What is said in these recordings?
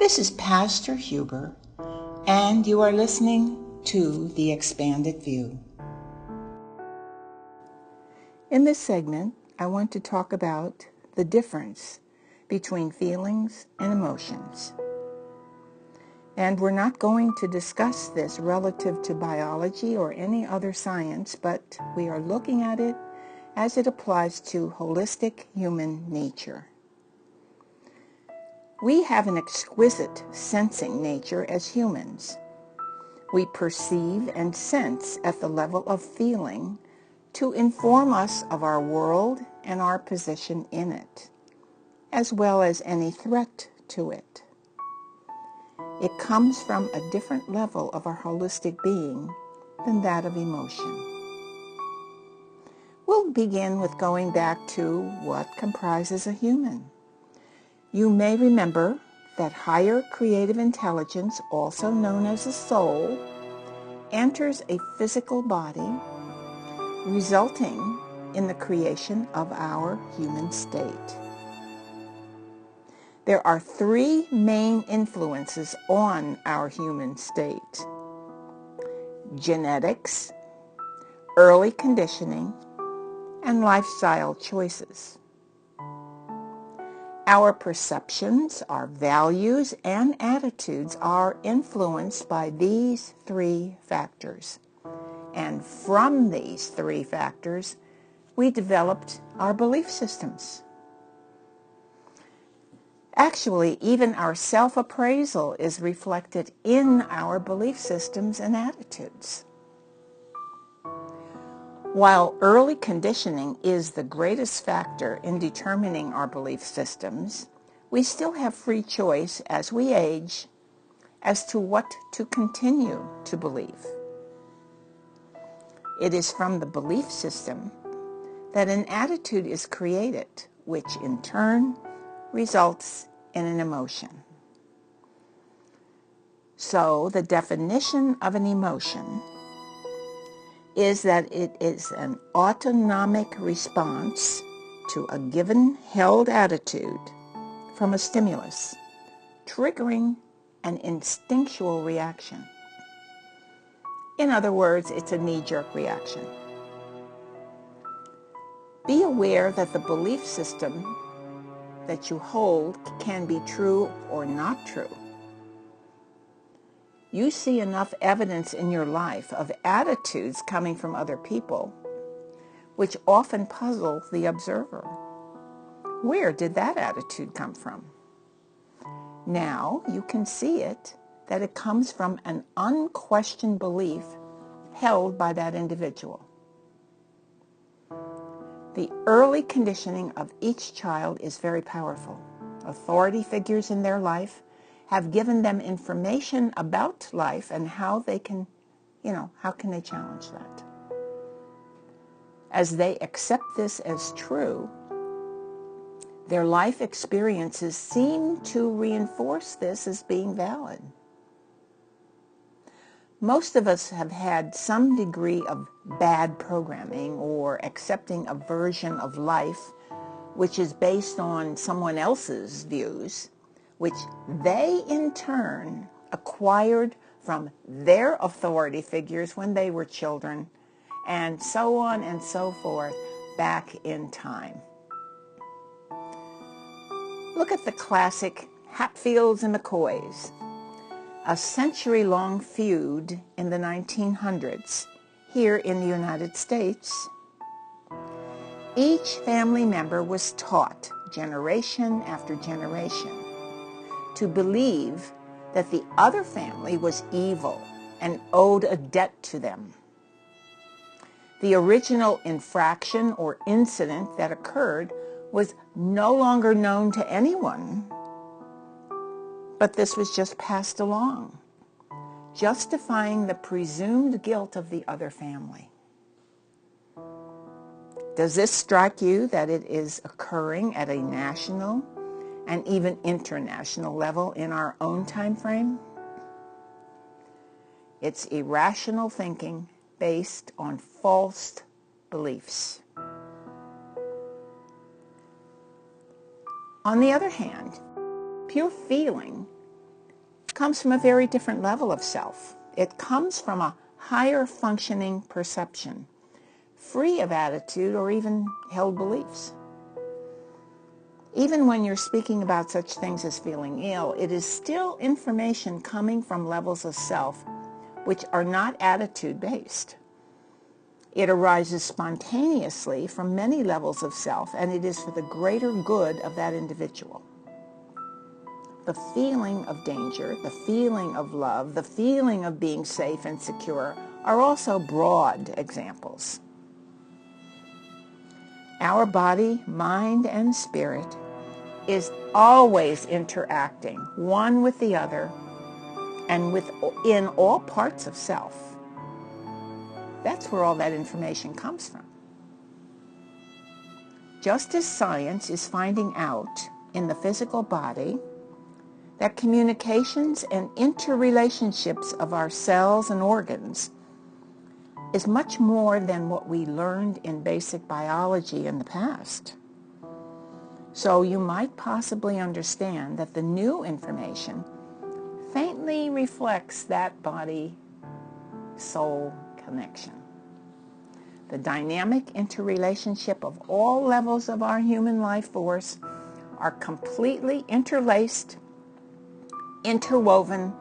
This is Pastor Huber, and you are listening to The Expanded View. In this segment, I want to talk about the difference between feelings and emotions. And we're not going to discuss this relative to biology or any other science, but we are looking at it as it applies to holistic human nature. We have an exquisite sensing nature as humans. We perceive and sense at the level of feeling to inform us of our world and our position in it, as well as any threat to it. It comes from a different level of our holistic being than that of emotion. We'll begin with going back to what comprises a human. You may remember that higher creative intelligence, also known as the soul, enters a physical body, resulting in the creation of our human state. There are three main influences on our human state: genetics, early conditioning, and lifestyle choices. Our perceptions, our values, and attitudes are influenced by these three factors. And from these three factors, we developed our belief systems. Actually, even our self-appraisal is reflected in our belief systems and attitudes. While early conditioning is the greatest factor in determining our belief systems, we still have free choice as we age as to what to continue to believe. It is from the belief system that an attitude is created, which in turn results in an emotion. So, the definition of an emotion is that it is an autonomic response to a given held attitude from a stimulus, triggering an instinctual reaction. In other words, it's a knee-jerk reaction. Be aware that the belief system that you hold can be true or not true. You see enough evidence in your life of attitudes coming from other people, which often puzzle the observer. Where did that attitude come from? Now you can see it, that it comes from an unquestioned belief held by that individual. The early conditioning of each child is very powerful. Authority figures in their life have given them information about life and how they can, how can they challenge that? As they accept this as true, their life experiences seem to reinforce this as being valid. Most of us have had some degree of bad programming or accepting a version of life which is based on someone else's views, which they in turn acquired from their authority figures when they were children, and so on and so forth back in time. Look at the classic Hatfields and McCoys, a century-long feud in the 1900s here in the United States. Each family member was taught, generation after generation, to believe that the other family was evil and owed a debt to them. The original infraction or incident that occurred was no longer known to anyone, but this was just passed along, justifying the presumed guilt of the other family. Does this strike you that it is occurring at a national and even international level in our own time frame? It's irrational thinking based on false beliefs. On the other hand, pure feeling comes from a very different level of self. It comes from a higher functioning perception, free of attitude or even held beliefs. Even when you're speaking about such things as feeling ill, it is still information coming from levels of self which are not attitude-based. It arises spontaneously from many levels of self, and it is for the greater good of that individual. The feeling of danger, the feeling of love, the feeling of being safe and secure are also broad examples. Our body, mind, and spirit is always interacting, one with the other, and within all parts of self. That's where all that information comes from. Just as science is finding out in the physical body that communications and interrelationships of our cells and organs is much more than what we learned in basic biology in the past. So you might possibly understand that the new information faintly reflects that body-soul connection. The dynamic interrelationship of all levels of our human life force are completely interlaced, interwoven,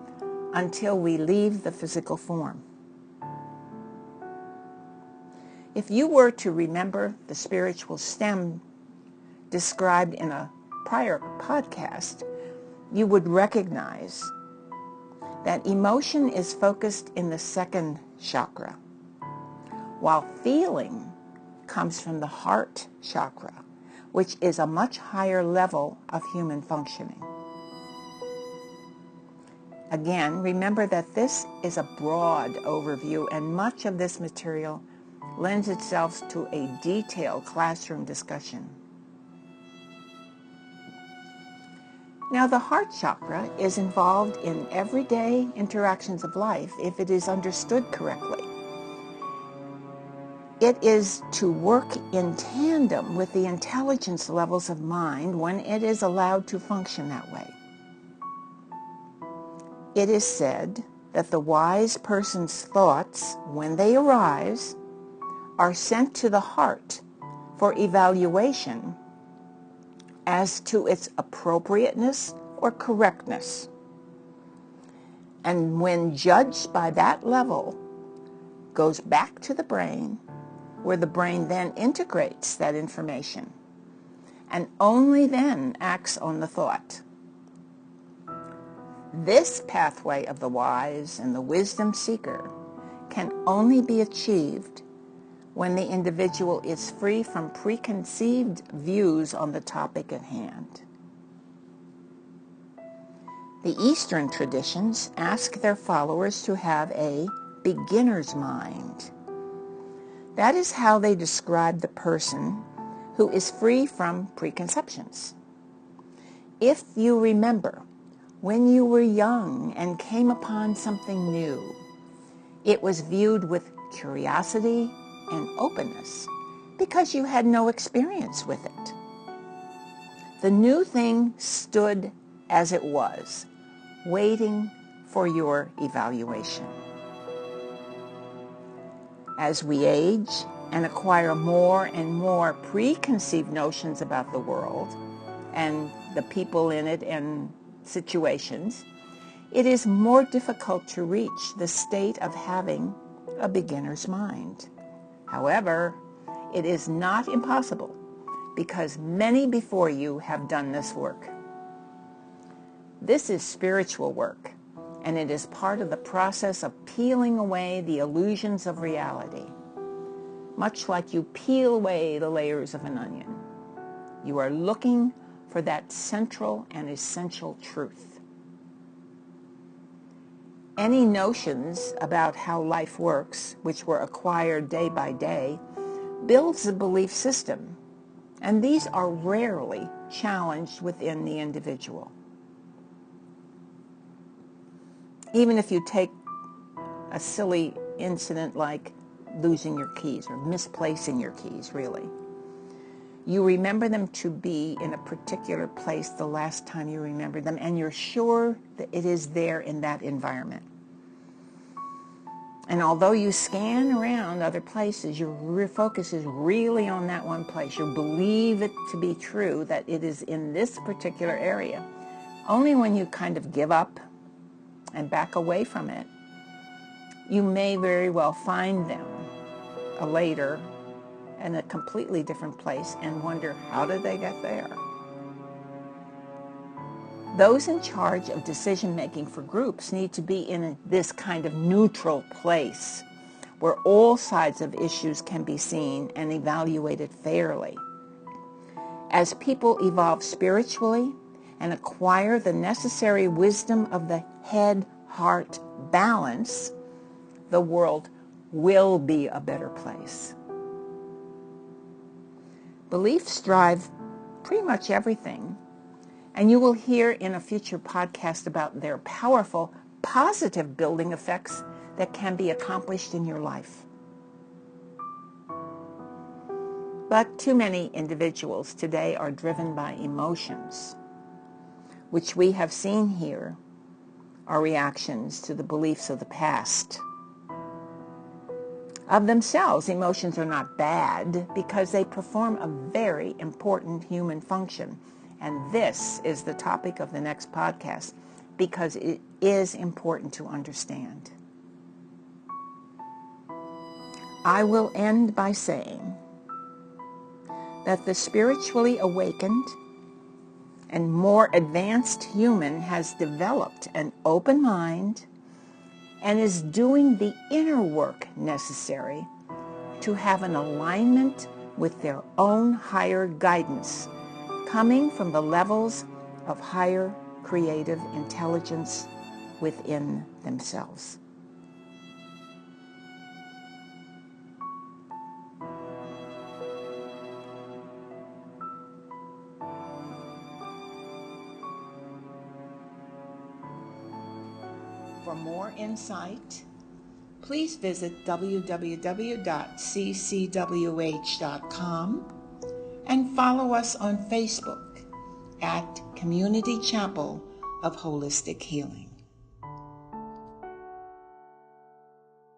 until we leave the physical form. If you were to remember the spiritual stem described in a prior podcast, you would recognize that emotion is focused in the second chakra, while feeling comes from the heart chakra, which is a much higher level of human functioning. Again, remember that this is a broad overview, and much of this material lends itself to a detailed classroom discussion. Now, the heart chakra is involved in everyday interactions of life if it is understood correctly. It is to work in tandem with the intelligence levels of mind when it is allowed to function that way. It is said that the wise person's thoughts, when they arise, are sent to the heart for evaluation as to its appropriateness or correctness. And when judged by that level, goes back to the brain, where the brain then integrates that information and only then acts on the thought. This pathway of the wise and the wisdom seeker can only be achieved when the individual is free from preconceived views on the topic at hand. The Eastern traditions ask their followers to have a beginner's mind. That is how they describe the person who is free from preconceptions. If you remember, when you were young and came upon something new, it was viewed with curiosity and openness because you had no experience with it. The new thing stood as it was, waiting for your evaluation. As we age and acquire more and more preconceived notions about the world and the people in it and situations, it is more difficult to reach the state of having a beginner's mind. However, it is not impossible because many before you have done this work. This is spiritual work, and it is part of the process of peeling away the illusions of reality. Much like you peel away the layers of an onion, you are looking for that central and essential truth. Any notions about how life works, which were acquired day by day, builds a belief system, and these are rarely challenged within the individual. Even if you take a silly incident like losing your keys or misplacing your keys, really. You remember them to be in a particular place the last time you remembered them, and you're sure that it is there in that environment. And although you scan around other places, your focus is really on that one place. You believe it to be true that it is in this particular area. Only when you kind of give up and back away from it, you may very well find them later in a completely different place and wonder, how did they get there? Those in charge of decision-making for groups need to be in this kind of neutral place where all sides of issues can be seen and evaluated fairly. As people evolve spiritually and acquire the necessary wisdom of the head-heart balance, the world will be a better place. Beliefs drive pretty much everything, and you will hear in a future podcast about their powerful, positive building effects that can be accomplished in your life. But too many individuals today are driven by emotions, which we have seen here are reactions to the beliefs of the past. Of themselves, emotions are not bad because they perform a very important human function. And this is the topic of the next podcast because it is important to understand. I will end by saying that the spiritually awakened and more advanced human has developed an open mind and is doing the inner work necessary to have an alignment with their own higher guidance coming from the levels of higher creative intelligence within themselves. For more insight, please visit www.ccwh.com and follow us on Facebook at Community Chapel of Holistic Healing.